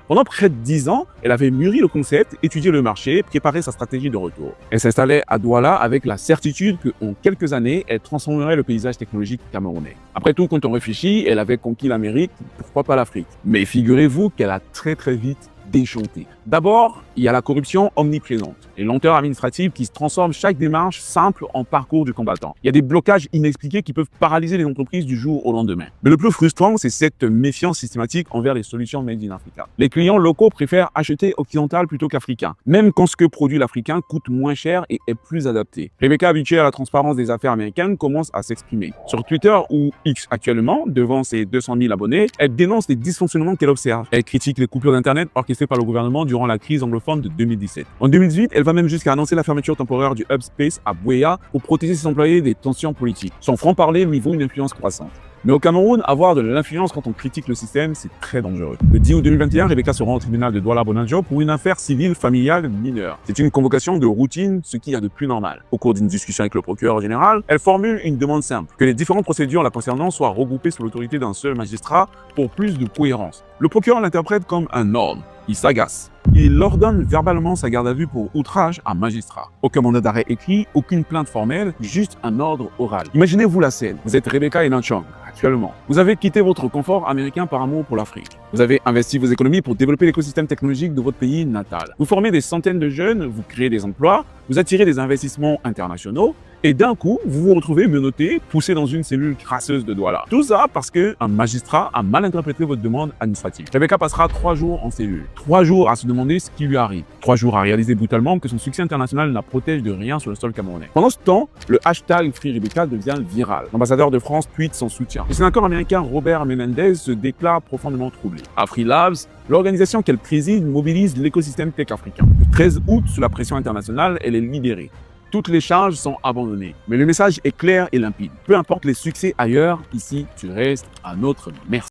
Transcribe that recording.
Pendant près de 10 ans, elle avait mûri le concept, étudié le marché, préparé sa stratégie de retour. Elle s'installait à Douala avec la certitude qu'en quelques années, elle transformerait le paysage technologique camerounais. Après tout, quand on réfléchit, elle avait conquis l'Amérique, pourquoi pas l'Afrique? Mais figurez-vous qu'elle a très vite déchanté. D'abord, il y a la corruption omniprésente, les lenteurs administratives qui transforment chaque démarche simple en parcours du combattant. Il y a des blocages inexpliqués qui peuvent paralyser les entreprises du jour au lendemain. Mais le plus frustrant, c'est cette méfiance systématique envers les solutions made in Africa. Les clients locaux préfèrent acheter occidental plutôt qu'africain, même quand ce que produit l'Africain coûte moins cher et est plus adapté. Rebecca, habituée à la transparence des affaires américaines, commence à s'exprimer. Sur Twitter ou X actuellement, devant ses 200 000 abonnés, elle dénonce les dysfonctionnements qu'elle observe. Elle critique les coupures d'internet orchestrées par le gouvernement durant la crise anglophone de 2017. En 2018, elle va même jusqu'à annoncer la fermeture temporaire du Hub Space à Buea pour protéger ses employés des tensions politiques. Son franc-parler lui vaut une influence croissante. Mais au Cameroun, avoir de l'influence quand on critique le système, c'est très dangereux. Le 10 août 2021, Rebecca se rend au tribunal de Douala-Bonadio pour une affaire civile familiale mineure. C'est une convocation de routine, ce qu'il y a de plus normal. Au cours d'une discussion avec le procureur général, elle formule une demande simple, que les différentes procédures la concernant soient regroupées sous l'autorité d'un seul magistrat pour plus de cohérence. Le procureur l'interprète comme un ordre. Il s'agace. Il ordonne verbalement sa garde à vue pour outrage à magistrat. Aucun mandat d'arrêt écrit, aucune plainte formelle, juste un ordre oral. Imaginez-vous la scène. Vous êtes Rebecca et Nanchong, actuellement. Vous avez quitté votre confort américain par amour pour l'Afrique. Vous avez investi vos économies pour développer l'écosystème technologique de votre pays natal. Vous formez des centaines de jeunes, vous créez des emplois, vous attirez des investissements internationaux, et d'un coup, vous vous retrouvez menotté, poussé dans une cellule crasseuse de Douala. Tout ça parce qu'un magistrat a mal interprété votre demande administrative. Rebecca passera 3 jours en cellule. 3 jours à se demander ce qui lui arrive. 3 jours à réaliser brutalement que son succès international la protège de rien sur le sol camerounais. Pendant ce temps, le hashtag FreeRebecca devient viral. L'ambassadeur de France tweet son soutien. Le sénateur américain Robert Menendez se déclare profondément troublé. À Free Labs, l'organisation qu'elle préside mobilise l'écosystème tech africain. Le 13 août, sous la pression internationale, elle est libérée. Toutes les charges sont abandonnées. Mais le message est clair et limpide. Peu importe les succès ailleurs, ici, tu restes un autre. Merci.